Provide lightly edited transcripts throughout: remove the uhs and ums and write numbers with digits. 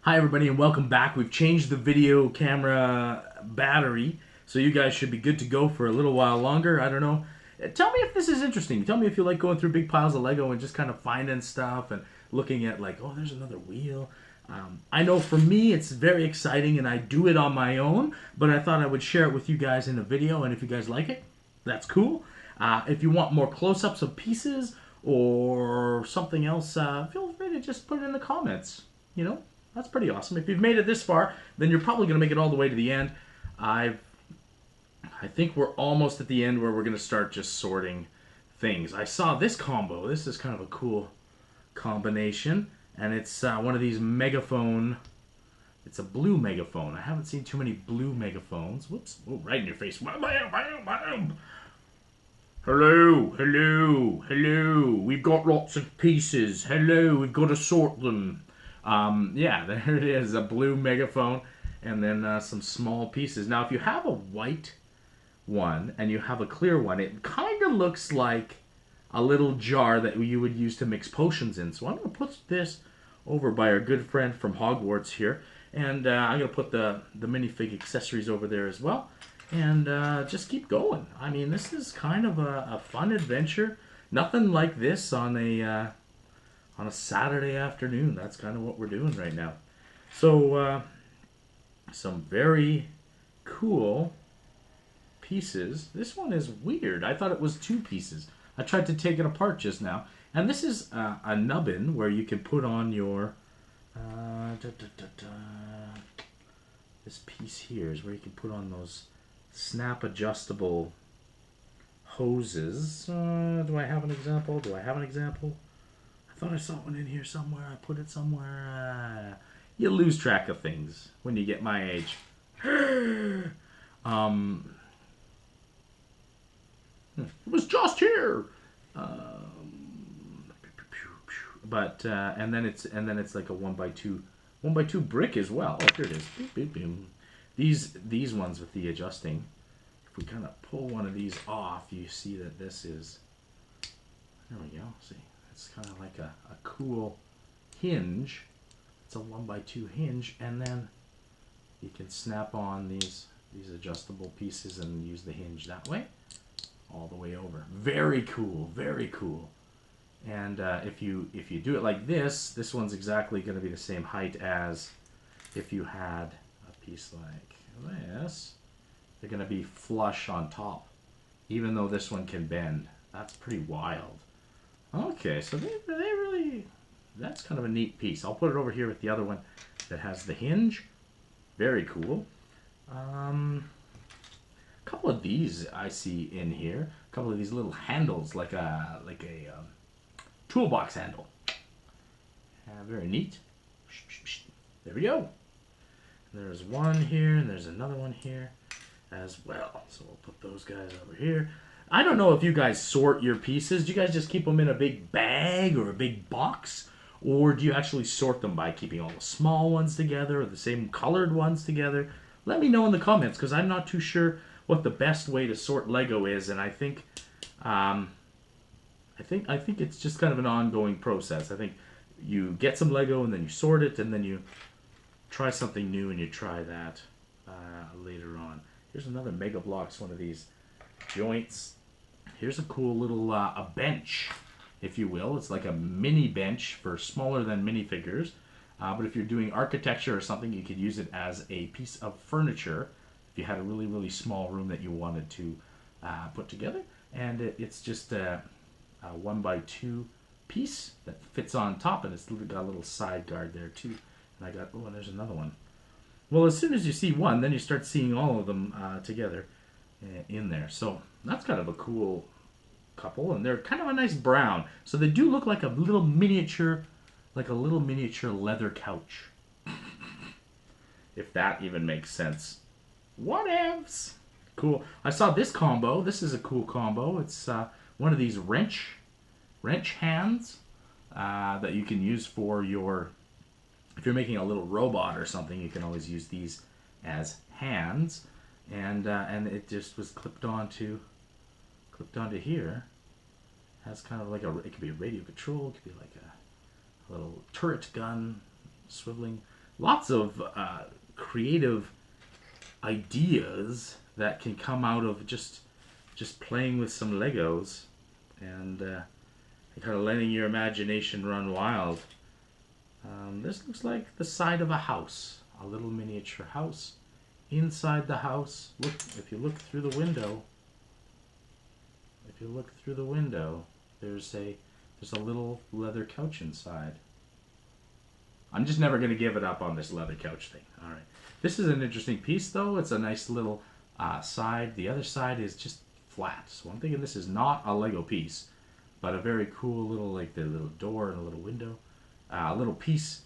Hi everybody and welcome back. We've changed the video camera battery, so you guys should be good to go for a little while longer. I don't know. Tell me if this is interesting. Tell me if you like going through big piles of Lego and just kind of finding stuff and looking at like, oh, there's another wheel. I know for me it's very exciting and I do it on my own, but I thought I would share it with you guys in a video, and if you guys like it, that's cool. If you want more close-ups of pieces or something else, feel free to just put it in the comments. You know, that's pretty awesome. If you've made it this far, then you're probably going to make it all the way to the end. I think we're almost at the end where we're going to start just sorting things. I saw this combo. This is kind of a cool combination, and it's one of these megaphone. It's a blue megaphone. I haven't seen too many blue megaphones. Whoops! Oh, right in your face. Hello, hello, hello. We've got lots of pieces. Hello, we've got to sort them. Yeah, there it is, a blue megaphone, and then some small pieces. Now, if you have a white one and you have a clear one, it kind of looks like a little jar that you would use to mix potions in. So I'm going to put this over by our good friend from Hogwarts here, and I'm going to put the minifig accessories over there as well, and just keep going. I mean, this is kind of a fun adventure. Nothing like this on a Saturday afternoon. That's kind of what we're doing right now. So, some very cool pieces. This one is weird. I thought it was two pieces. I tried to take it apart just now. And this is a nubbin where you can put on your... This piece here is where you can put on those snap adjustable hoses. Do I have an example? Do I have an example? I thought I saw one in here somewhere. I put it somewhere. You lose track of things when you get my age. It was just here. But and then it's like a 1x2 brick as well. Oh, here it is. Beep, beep, beep. These ones with the adjusting. If we kind of pull one of these off, you see that this is. There we go. See. It's kind of like a cool hinge. It's a 1x2 hinge, and then you can snap on these adjustable pieces and use the hinge that way, all the way over. Very cool, very cool. And if you do it like this one's exactly going to be the same height as if you had a piece like this. They're going to be flush on top, even though this one can bend. That's pretty wild. Okay, so they really, that's kind of a neat piece. I'll put it over here with the other one that has the hinge. Very cool. A couple of these I see in here. A couple of these little handles, like a toolbox handle. Very neat. There we go. There's one here, and there's another one here as well. So we'll put those guys over here. I don't know if you guys sort your pieces. Do you guys just keep them in a big bag or a big box? Or do you actually sort them by keeping all the small ones together or the same colored ones together? Let me know in the comments, because I'm not too sure what the best way to sort Lego is, and I think it's just kind of an ongoing process. I think you get some Lego and then you sort it, and then you try something new and you try that later on. Here's another Mega Bloks, one of these joints. Here's a cool little a bench, if you will. It's like a mini bench for smaller than minifigures. But if you're doing architecture or something, you could use it as a piece of furniture if you had a really, really small room that you wanted to put together. And it's just a 1x2 piece that fits on top, and it's got a little side guard there too. And I got, oh, and there's another one. Well, as soon as you see one, then you start seeing all of them together in there. So that's kind of a cool couple, and they're kind of a nice brown. So they do look like a little miniature leather couch. If that even makes sense. Whatevs. Cool. I saw this combo. This is a cool combo. It's one of these wrench hands that you can use for your, if you're making a little robot or something, you can always use these as hands. And it just was clipped onto here. Has kind of like it could be a radio control, it could be like a little turret gun, swiveling. lots of creative ideas that can come out of just playing with some Legos and kind of letting your imagination run wild. This looks like the side of a house, a little miniature house. Inside the house, look, if you look through the window, there's a little leather couch inside. I'm just never going to give it up on this leather couch thing. All right. This is an interesting piece, though. It's a nice little side. The other side is just flat. So I'm thinking this is not a Lego piece, but a very cool little, like the little door and a little window. A little piece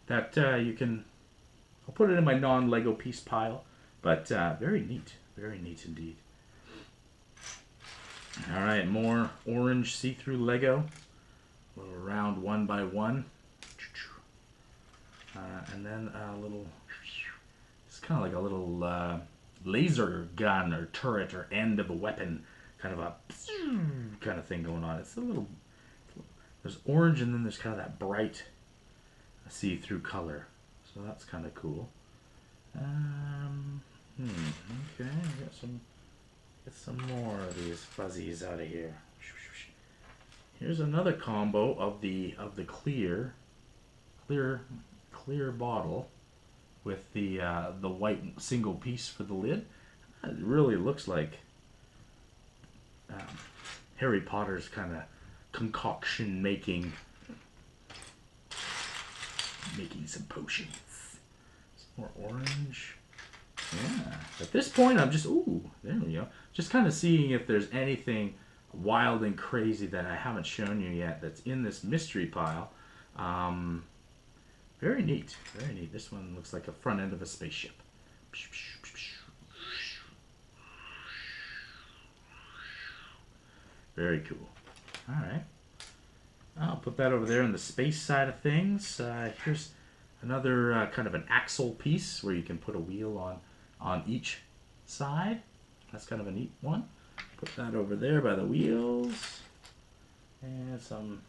that you can... I'll put it in my non-Lego piece pile. But very neat. Very neat indeed. All right, more orange see-through Lego. A little round 1x1. And then a little... It's kind of like a little laser gun or turret or end of a weapon. Kind of a kind of thing going on. It's a little... There's orange and then there's kind of that bright see-through color. So that's kind of cool. Okay, get some more of these fuzzies out of here. Here's another combo of the clear bottle with the white single piece for the lid. It really looks like Harry Potter's kind of concoction making some potions. Some more orange. Yeah. At this point, I'm just, there we go. Just kind of seeing if there's anything wild and crazy that I haven't shown you yet that's in this mystery pile. Very neat. Very neat. This one looks like a front end of a spaceship. Very cool. All right. I'll put that over there on the space side of things. Here's another kind of an axle piece where you can put a wheel on each side. That's kind of a neat one. Put that over there by the wheels. And some,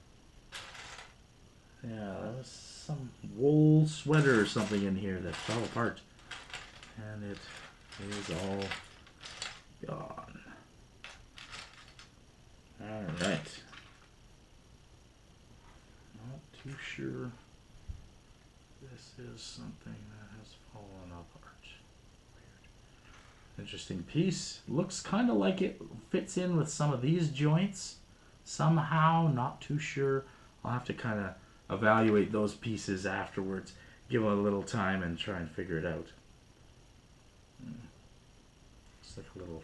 there was some wool sweater or something in here that fell apart. And it is all gone. Alright. Not too sure. This is something that has fallen apart. Weird. Interesting piece. Looks kind of like it fits in with some of these joints. Somehow, not too sure. I'll have to kind of evaluate those pieces afterwards. Give them a little time and try and figure it out. Looks like a little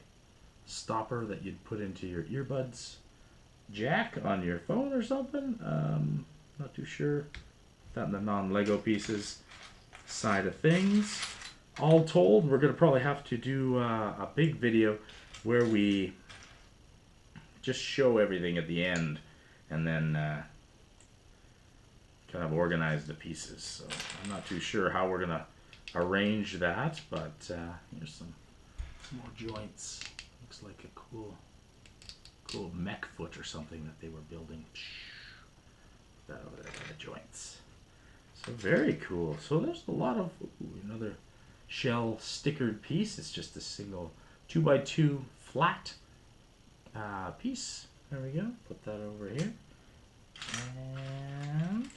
stopper that you'd put into your earbuds jack on your phone or something. Not too sure. That in the non-Lego pieces side of things. All told, we're going to probably have to do a big video where we just show everything at the end and then kind of organize the pieces. So I'm not too sure how we're going to arrange that, but here's some more joints. Looks like a cool mech foot or something that they were building. That over there by the joints. So very cool. So there's a lot of another shell stickered piece. It's just a single 2x2 flat piece. There we go. Put that over here. And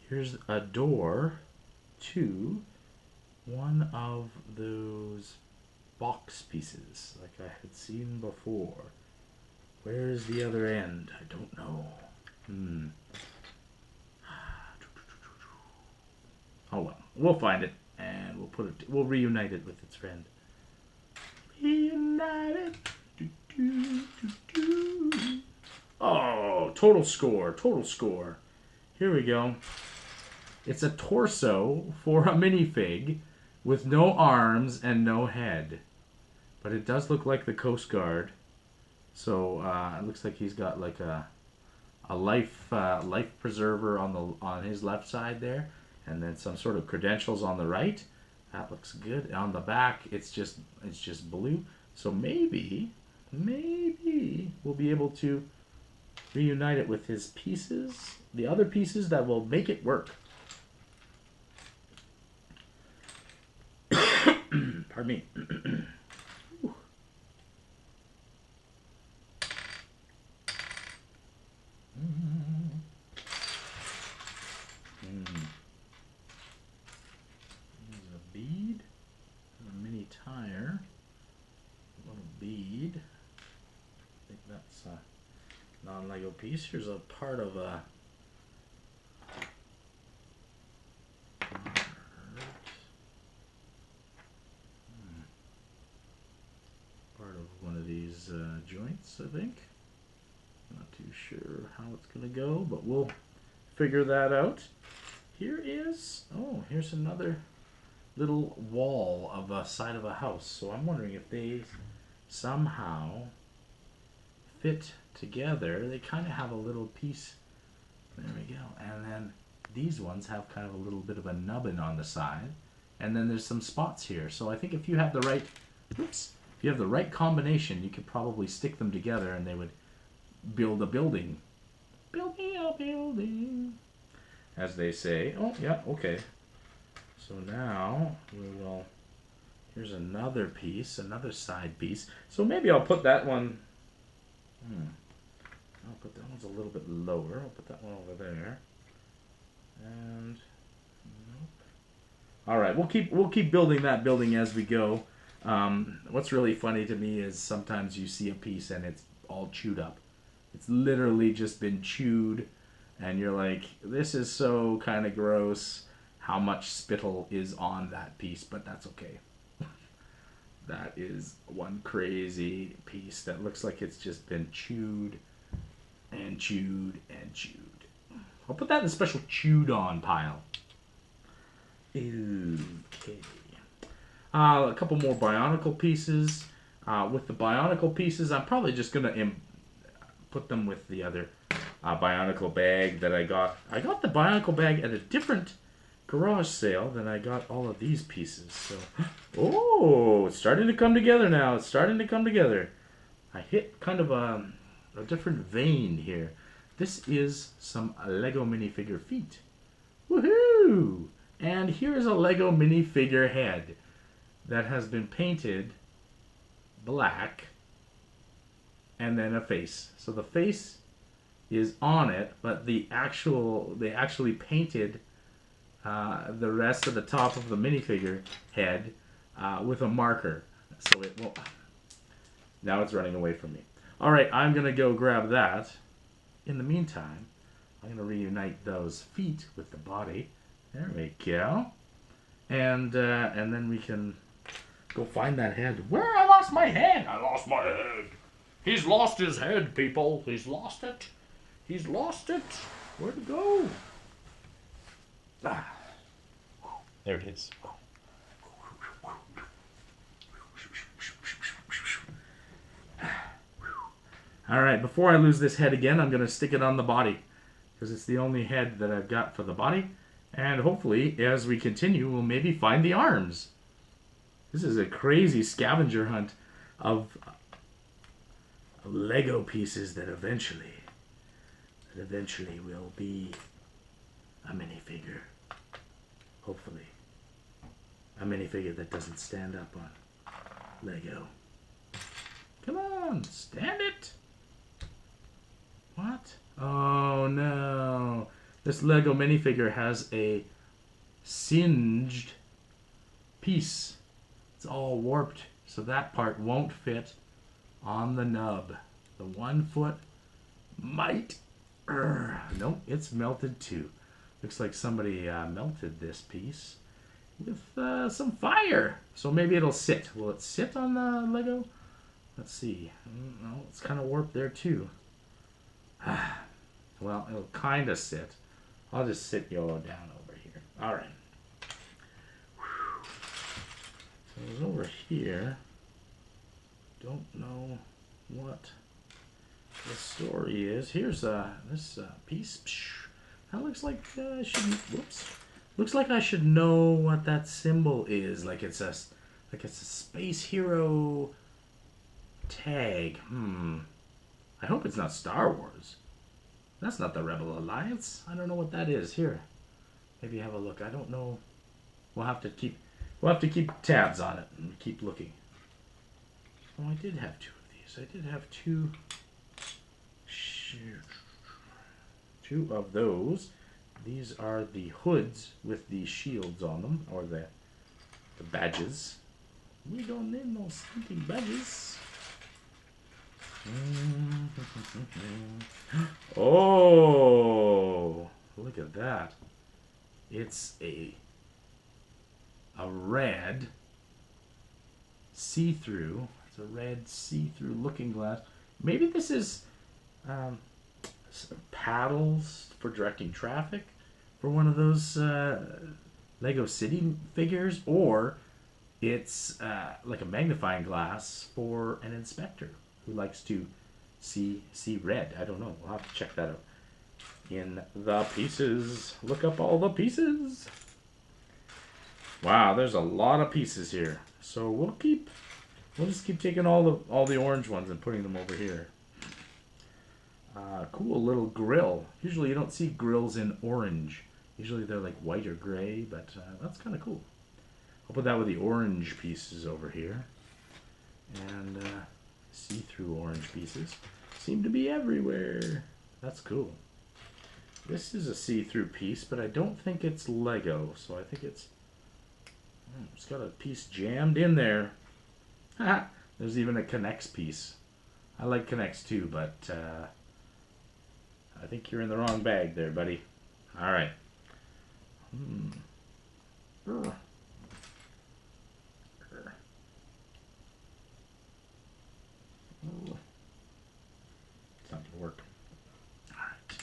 here's a door to one of those box pieces like I had seen before. Where's the other end? I don't know. Oh well, we'll find it and we'll put it. We'll reunite it with its friend. Reunited. Oh, total score! Total score. Here we go. It's a torso for a minifig with no arms and no head, but it does look like the Coast Guard. So it looks like he's got like a life preserver on his left side there, and then some sort of credentials on the right. That looks good. On the back, it's just blue. So maybe we'll be able to reunite it with his pieces. the other pieces that will make it work. Pardon me. There's a bead, a mini tire, a little bead. I think that's a non-Lego piece. Here's a part of a one of these joints, I think. Not too sure how it's going to go, but we'll figure that out. Here is, oh, here's another little wall of a side of a house. So I'm wondering if they somehow fit together. They kind of have a little piece. There we go. And then these ones have kind of a little bit of a nubbin on the side. And then there's some spots here. So I think if you have the right, oops, if you have the right combination, you could probably stick them together and they would build a building. Build me a building, as they say. Oh, yeah, okay. So now we will, here's another piece, another side piece. So maybe I'll put that one, I'll put that one's a little bit lower. I'll put that one over there. And, nope. All right, we'll keep building that building as we go. What's really funny to me is sometimes you see a piece and it's all chewed up. It's literally just been chewed, and you're like, this is so kind of gross how much spittle is on that piece, but that's okay. That is one crazy piece that looks like it's just been chewed and chewed and chewed. I'll put that in a special chewed on pile. Okay. A couple more Bionicle pieces. With the Bionicle pieces, I'm probably just going to put them with the other Bionicle bag that I got. I got the Bionicle bag at a different garage sale than I got all of these pieces. So, oh, it's starting to come together now. It's starting to come together. I hit kind of a different vein here. This is some Lego minifigure feet. Woohoo! And here's a Lego minifigure head that has been painted black and then a face. So the face is on it, but they actually painted the rest of the top of the minifigure head with a marker. So it won't. Now it's running away from me. All right, I'm gonna go grab that. In the meantime, I'm gonna reunite those feet with the body. There we go. And then we can go find that head. Where? I lost my head. I lost my head. He's lost his head, people. He's lost it. He's lost it. Where'd it go? Ah. There it is. All right, before I lose this head again, I'm going to stick it on the body because it's the only head that I've got for the body. And hopefully, as we continue, we'll maybe find the arms. This is a crazy scavenger hunt of Lego pieces that eventually will be a minifigure. Hopefully. A minifigure that doesn't stand up on Lego. Come on, stand it! What? Oh no. This Lego minifigure has a singed piece. It's all warped, so that part won't fit on the nub. The 1 foot might. Nope, it's melted too. Looks like somebody melted this piece with some fire. So maybe it'll sit. Will it sit on the Lego? Let's see. No, it's kind of warped there too. Well, it'll kind of sit. I'll just sit YOLO down over here. All right. So it's over here. Don't know what the story is. Here's this piece. That looks like I should. Whoops. Looks like I should know what that symbol is. Like it's a space hero tag. I hope it's not Star Wars. That's not the Rebel Alliance. I don't know what that is. Here, maybe have a look. I don't know. We'll have to keep tabs on it and keep looking. Oh, I did have two of these. I did have two of those. These are the hoods with the shields on them, or the badges. We don't need no stinking badges. Oh, look at that. It's a red see-through. It's a red see-through looking glass. Maybe this is paddles for directing traffic for one of those Lego City figures, or it's like a magnifying glass for an inspector who likes to see red. I don't know. We'll have to check that out in the pieces. Look up all the pieces. Wow, there's a lot of pieces here. So we'll just keep taking all the orange ones and putting them over here. Cool little grill. Usually you don't see grills in orange. Usually they're like white or gray, but that's kind of cool. I'll put that with the orange pieces over here. And see-through orange pieces seem to be everywhere. That's cool. This is a see-through piece, but I don't think it's Lego, so I think it's got a piece jammed in there. There's even a Connects piece. I like Connects too, but I think you're in the wrong bag there, buddy. All right. It's not gonna work. All right.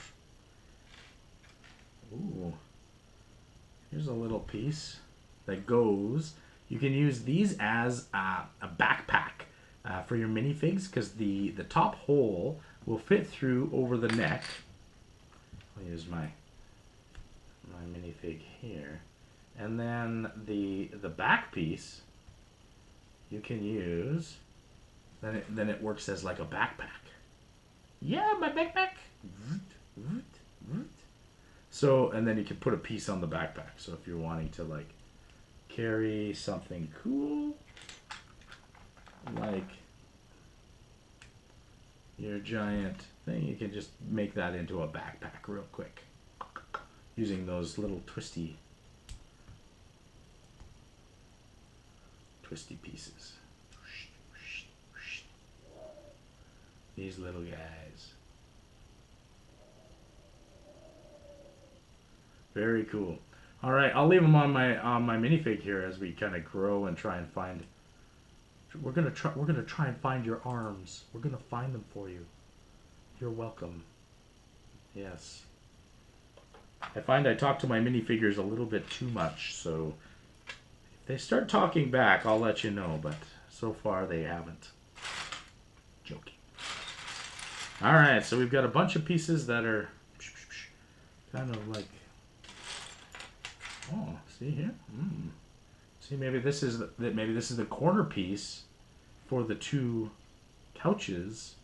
Ooh. Here's a little piece that goes. You can use these as a backpack for your minifigs, because the top hole will fit through over the neck. I'll use my minifig here, and then the back piece you can use. Then it works as like a backpack. Yeah, my backpack. So, and then you can put a piece on the backpack. So if you're wanting to like carry something cool, like your giant thing, you can just make that into a backpack real quick using those little twisty pieces. These little guys. Very cool. All right, I'll leave them on my minifig here as we kind of grow and try and find. We're gonna try and find your arms. We're gonna find them for you. You're welcome. Yes. I find I talk to my minifigures a little bit too much, so if they start talking back, I'll let you know. But so far they haven't. Joking. All right, so we've got a bunch of pieces that are kind of like. Oh, see here? See, maybe this is the corner piece for the two couches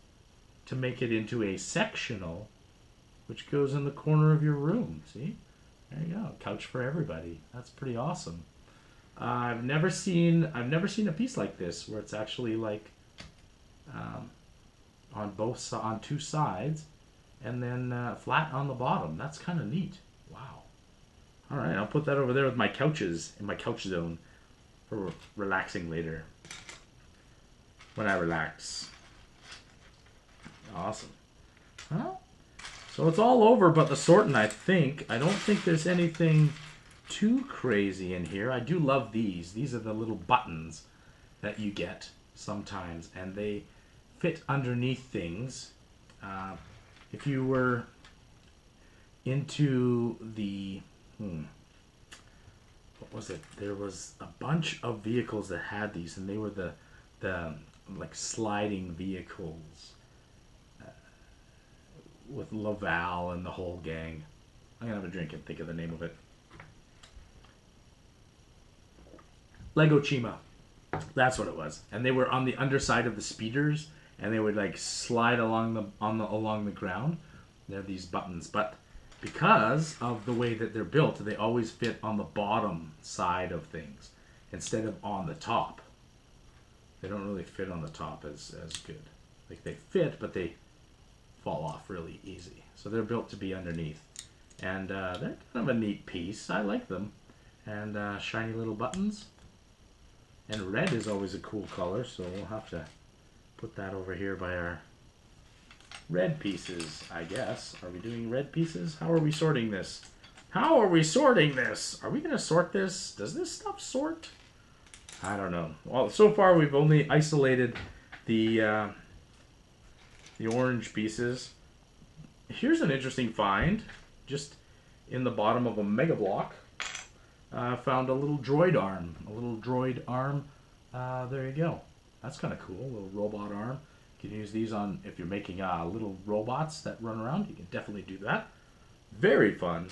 to make it into a sectional, which goes in the corner of your room. See? There you go. Couch for everybody. That's pretty awesome. I've never seen a piece like this where it's actually like on two sides and then flat on the bottom. That's kind of neat. Wow. All right, I'll put that over there with my couches in my couch zone for relaxing later. When I relax. Awesome. Huh? So it's all over but the sorting, I think. I don't think there's anything too crazy in here. I do love these. These are the little buttons that you get sometimes, and they fit underneath things. If you were into the what was it? There was a bunch of vehicles that had these, and they were the like sliding vehicles with Laval and the whole gang. I'm gonna have a drink and think of the name of it. Lego Chima. That's what it was. And they were on the underside of the speeders, and they would like slide along the ground. They're these buttons, but because of the way that they're built, they always fit on the bottom side of things instead of on the top. They don't really fit on the top as good. Like they fit, but they fall off really easy. So they're built to be underneath. And they're kind of a neat piece. I like them. And shiny little buttons. And red is always a cool color, so we'll have to put that over here by our red pieces, I guess. Are we doing red pieces? How are we sorting this? How are we sorting this? Are we going to sort this? Does this stuff sort? I don't know. Well, so far we've only isolated the orange pieces. Here's an interesting find. Just in the bottom of a Mega Block, found a little droid arm. A little droid arm. There you go. That's kind of cool. A little robot arm. You can use these on if you're making little robots that run around. You can definitely do that. Very fun.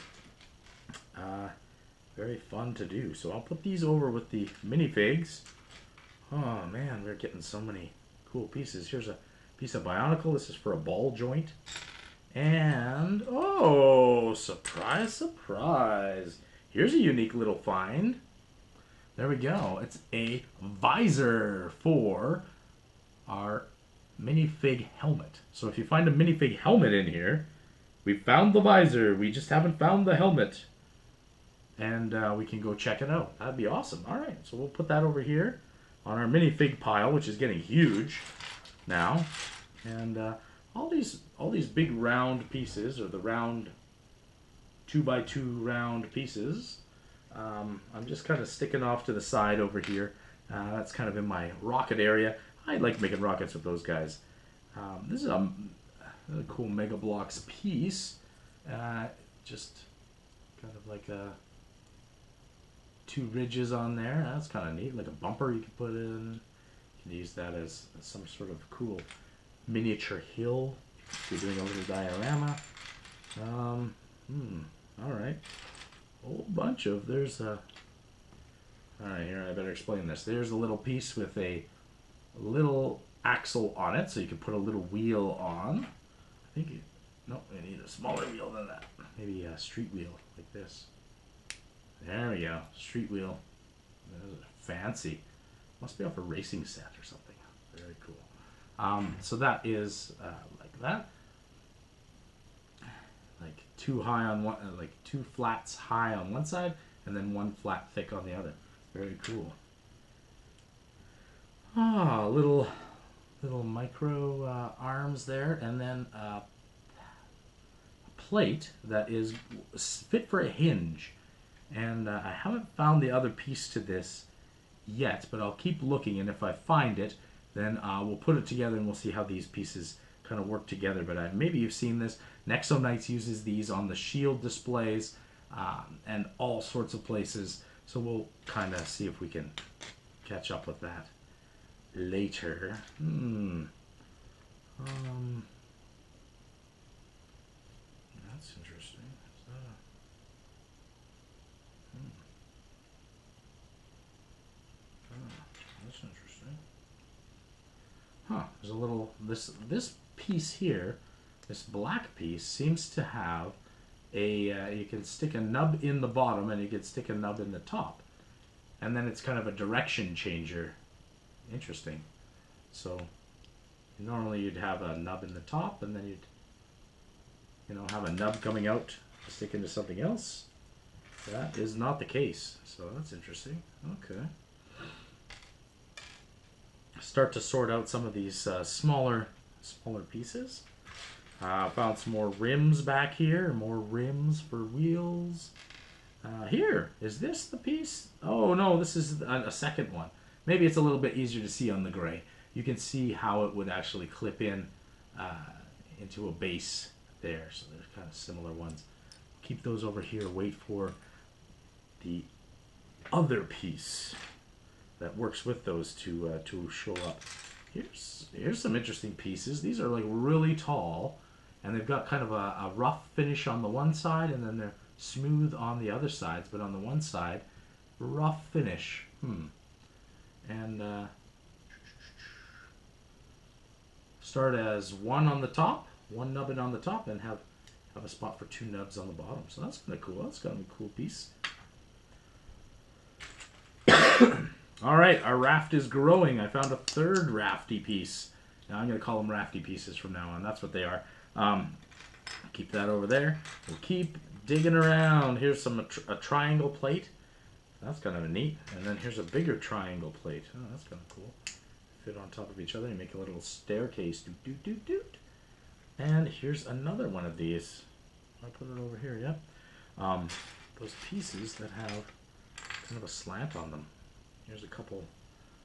Very fun to do. So I'll put these over with the minifigs. Oh man, we're getting so many cool pieces. Here's a piece of Bionicle. This is for a ball joint. And, oh, surprise, surprise. Here's a unique little find. There we go. It's a visor for our minifig helmet. So if you find a minifig helmet in here, we found the visor. We just haven't found the helmet. And we can go check it out. That'd be awesome. All right, so we'll put that over here on our minifig pile, which is getting huge now. And all these big round pieces, or the round 2x2 round pieces, I'm just kind of sticking off to the side over here. That's kind of in my rocket area. I like making rockets with those guys. This is a cool Mega Bloks piece. Just kind of like two ridges on there. That's kind of neat. Like a bumper you can put in. You can use that as some sort of cool miniature hill if you're doing a little diorama. Alright. Whole bunch of, alright, here I better explain this. There's a little piece with a little axle on it, so you can put a little wheel on. I think no, I need a smaller wheel than that. Maybe a street wheel like this. There we go, street wheel. Fancy. Must be off a racing set or something. Very cool. So that is like that. Like two high on one, like two flats high on one side, and then one flat thick on the other. Very cool. Little micro arms there, and then a plate that is fit for a hinge. And I haven't found the other piece to this yet, but I'll keep looking, and if I find it, then we'll put it together and we'll see how these pieces kind of work together. But maybe you've seen this. Nexo Knights uses these on the shield displays and all sorts of places. So we'll kind of see if we can catch up with that later. That's interesting. That's interesting. There's a little, this piece here, this black piece seems to have a, you can stick a nub in the bottom and you can stick a nub in the top. And then it's kind of a direction changer. Interesting. So normally you'd have a nub in the top and then you'd, have a nub coming out to stick into something else. That is not the case. So that's interesting. Okay. Start to sort out some of these smaller pieces. Found some more rims back here. More rims for wheels. Here, is this the piece? Oh no, this is a second one. Maybe it's a little bit easier to see on the gray. You can see how it would actually clip in into a base there. So there's kind of similar ones. Keep those over here. Wait for the other piece that works with those to show up. Here's some interesting pieces. These are like really tall, and they've got kind of a rough finish on the one side, and then they're smooth on the other sides. But on the one side, rough finish. And start as one on the top, one nubbin on the top, and have have a spot for 2 nubs on the bottom. So that's kind of cool. That's kind of a cool piece. All right, our raft is growing. I found a third rafty piece. Now I'm going to call them rafty pieces from now on. That's what they are. Keep that over there. We'll keep digging around. Here's a triangle plate. That's kind of neat. And then here's a bigger triangle plate. Oh, that's kind of cool. Fit on top of each other and make a little staircase. Doot, doot, doot, doot. And here's another one of these. I'll put it over here, yep. Those pieces that have kind of a slant on them. Here's a couple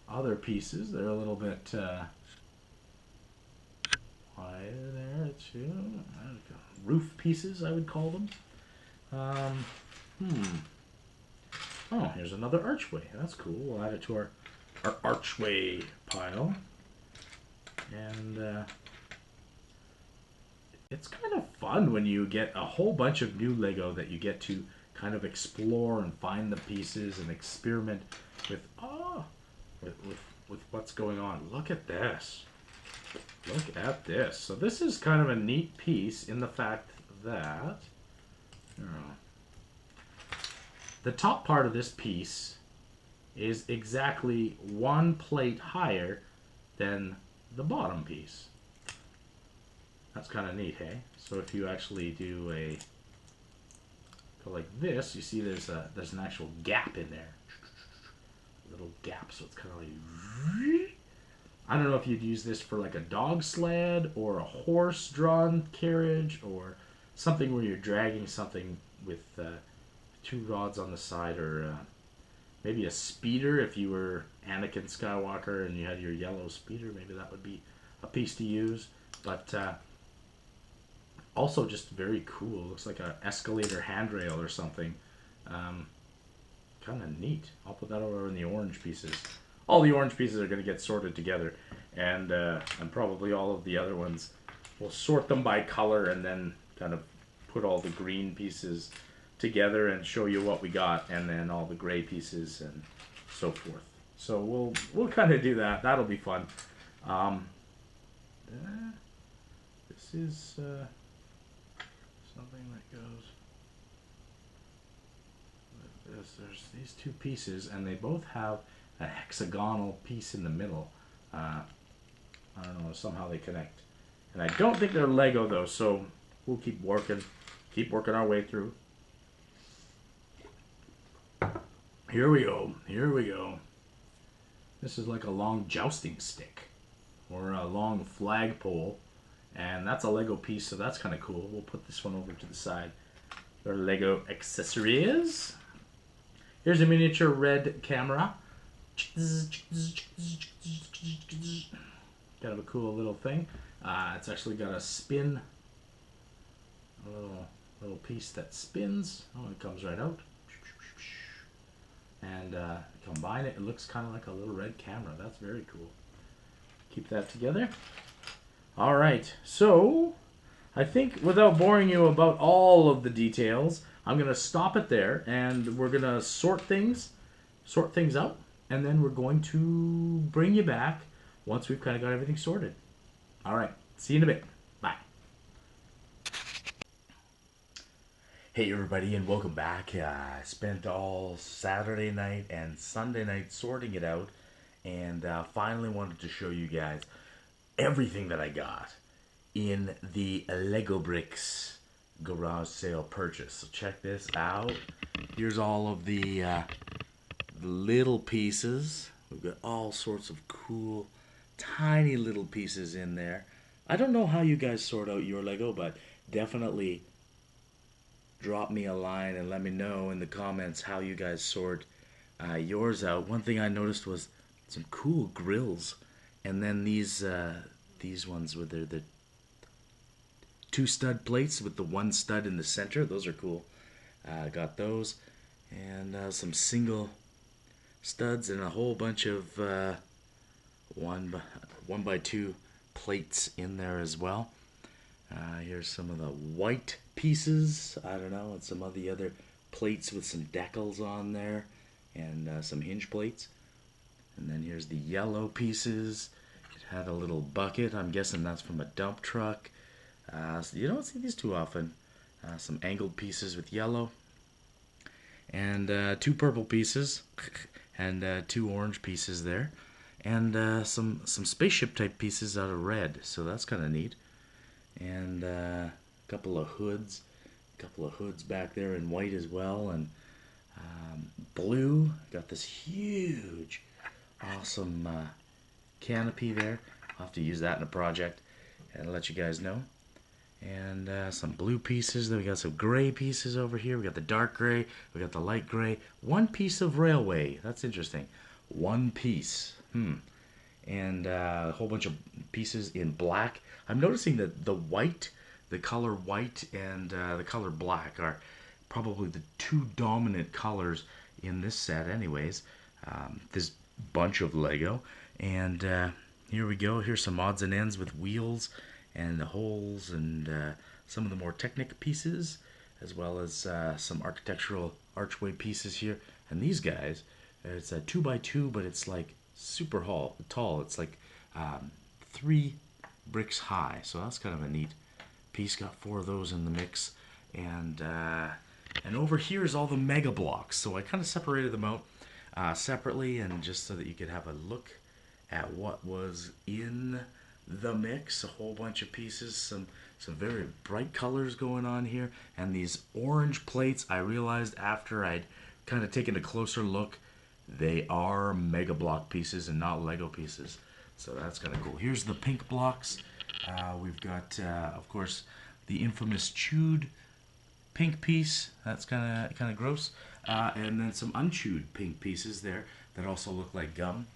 other pieces. They're a little bit wider there too. Roof pieces, I would call them. Oh, here's another archway. That's cool. We'll add it to our archway pile. And it's kind of fun when you get a whole bunch of new Lego that you get to kind of explore and find the pieces and experiment with what's going on. Look at this. Look at this. So this is kind of a neat piece in the fact that the top part of this piece is exactly 1 plate higher than the bottom piece. That's kind of neat, hey? So if you actually do go like this, you see there's an actual gap in there. A little gap, so it's kind of like... I don't know if you'd use this for like a dog sled or a horse-drawn carriage or something where you're dragging something with 2 rods on the side, or maybe a speeder if you were Anakin Skywalker and you had your yellow speeder. Maybe that would be a piece to use. But also just very cool. Looks like an escalator handrail or something. Kind of neat. I'll put that over in the orange pieces. All the orange pieces are going to get sorted together, and probably all of the other ones, we'll sort them by color and then kind of put all the green pieces together and show you what we got, and then all the gray pieces and so forth. So we'll kind of do that. That'll be fun. This is something that goes like this. There's these 2 pieces, and they both have a hexagonal piece in the middle. I don't know, somehow they connect. And I don't think they're Lego though, so we'll keep working our way through. Here we go. Here we go. This is like a long jousting stick or a long flagpole, and that's a Lego piece, so that's kind of cool. We'll put this one over to the side. Our Lego accessories. Here's a miniature red camera. Kind of a cool little thing. It's actually got a spin, a little piece that spins. Oh, it comes right out. And combine it, it looks kind of like a little red camera. That's very cool. Keep that together. All right, so I think without boring you about all of the details, I'm gonna stop it there, and we're gonna sort things out, and then we're going to bring you back once we've kind of got everything sorted. All right, see you in a bit. Bye. Hey everybody, and welcome back. I spent all Saturday night and Sunday night sorting it out, and finally wanted to show you guys everything that I got in the Lego Bricks garage sale purchase. So check this out. Here's all of the little pieces. We've got all sorts of cool tiny little pieces in there. I don't know how you guys sort out your Lego, but definitely drop me a line and let me know in the comments how you guys sort yours out. One thing I noticed was some cool grills, and then these ones with the 2 stud plates with the 1 stud in the center. Those are cool. Got those, and some single studs and a whole bunch of 1x2 plates in there as well. Here's some of the white pieces, I don't know, and some of the other plates with some decals on there, and some hinge plates. And then here's the yellow pieces. It had a little bucket. I'm guessing that's from a dump truck. So you don't see these too often. some angled pieces with yellow, and 2 purple pieces, and 2 orange pieces there, and some spaceship type pieces out of red. So that's kind of neat. And a couple of hoods back there in white as well, and blue. Got this huge, awesome canopy there. I'll have to use that in a project and let you guys know. And some blue pieces. Then we got some gray pieces over here. We got the dark gray. We got the light gray. 1 piece of railway. That's interesting. 1 piece. And a whole bunch of pieces in black. I'm noticing that the color white and the color black are probably the 2 dominant colors in this set anyways. This bunch of Lego. And here we go. Here's some odds and ends with wheels and the holes and some of the more Technic pieces, as well as some architectural archway pieces here. And these guys, it's a 2x2, but it's like super tall. It's like 3 bricks high. So that's kind of a neat piece. Got 4 of those in the mix. And over here is all the Mega Blocks. So I kind of separated them out separately, and just so that you could have a look at what was in the mix. A whole bunch of pieces, some very bright colors going on here, and these orange plates. I realized after I'd kind of taken a closer look, they are Mega Block pieces and not Lego pieces. So that's kind of cool. Here's the pink blocks. We've got, of course, the infamous chewed pink piece. That's kind of gross. And then some unchewed pink pieces there that also look like gum.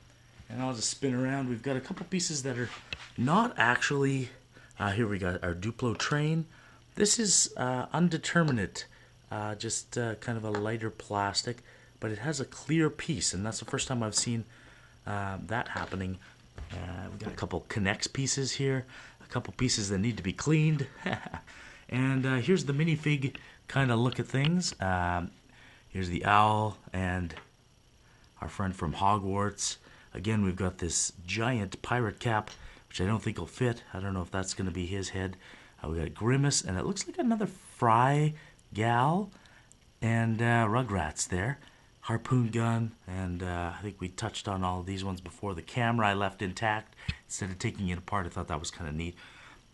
And I'll just spin around. We've got a couple pieces that are not actually... here we got our Duplo train. This is undeterminate, just kind of a lighter plastic, but it has a clear piece, and that's the first time I've seen that happening. We've got a couple Connects pieces here, a couple pieces that need to be cleaned. And here's the minifig kind of look at things. Here's the owl and our friend from Hogwarts. Again, we've got this giant pirate cap, which I don't think will fit. I don't know if that's going to be his head. We got Grimace, and it looks like another Fry gal, and Rugrats there. Harpoon gun, and I think we touched on all of these ones before. The camera I left intact instead of taking it apart. I thought that was kind of neat.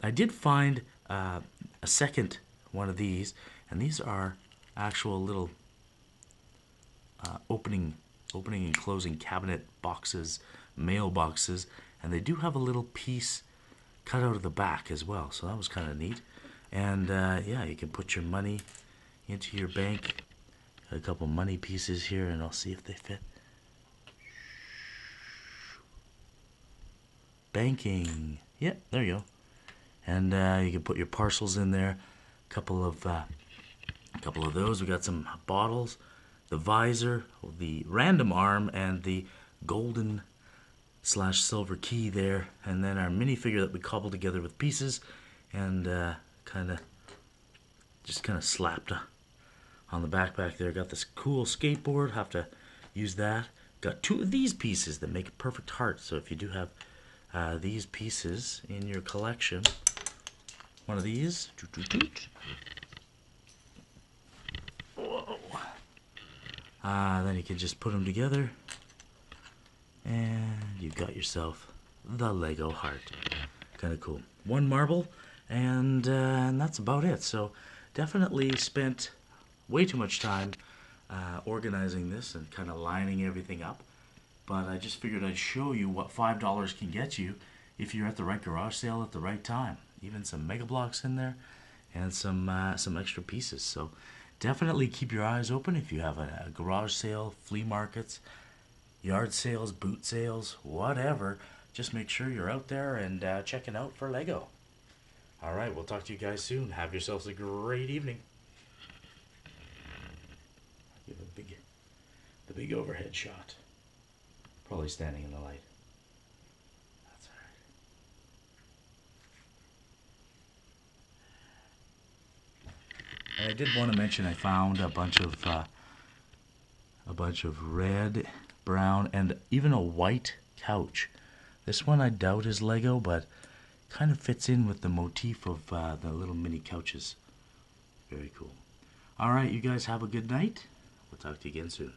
I did find a second one of these, and these are actual little opening and closing cabinet boxes, mailboxes, and they do have a little piece cut out of the back as well, so that was kind of neat. And yeah, you can put your money into your bank. Got a couple money pieces here, and I'll see if they fit. Banking. Yep, there you go. And you can put your parcels in there. A couple of those. We got some bottles, the visor, the random arm, and the golden / silver key there, and then our minifigure that we cobbled together with pieces, and kind of slapped on the backpack there. Got this cool skateboard. Have to use that. Got 2 of these pieces that make a perfect heart. So if you do have these pieces in your collection, one of these. Then you can just put them together, and you've got yourself the Lego heart. Kind of cool. 1 marble, and that's about it. So definitely spent way too much time organizing this and kind of lining everything up. But I just figured I'd show you what $5 can get you if you're at the right garage sale at the right time. Even some Mega Blocks in there, and some extra pieces. So definitely keep your eyes open if you have a garage sale, flea markets, yard sales, boot sales, whatever. Just make sure you're out there and checking out for Lego. All right, we'll talk to you guys soon. Have yourselves a great evening. Give the big overhead shot. Probably standing in the light. That's all right. And I did want to mention I found a bunch of red, brown, and even a white couch. This one I doubt is Lego, but kind of fits in with the motif of the little mini couches. Very cool. All right, you guys have a good night. We'll talk to you again soon.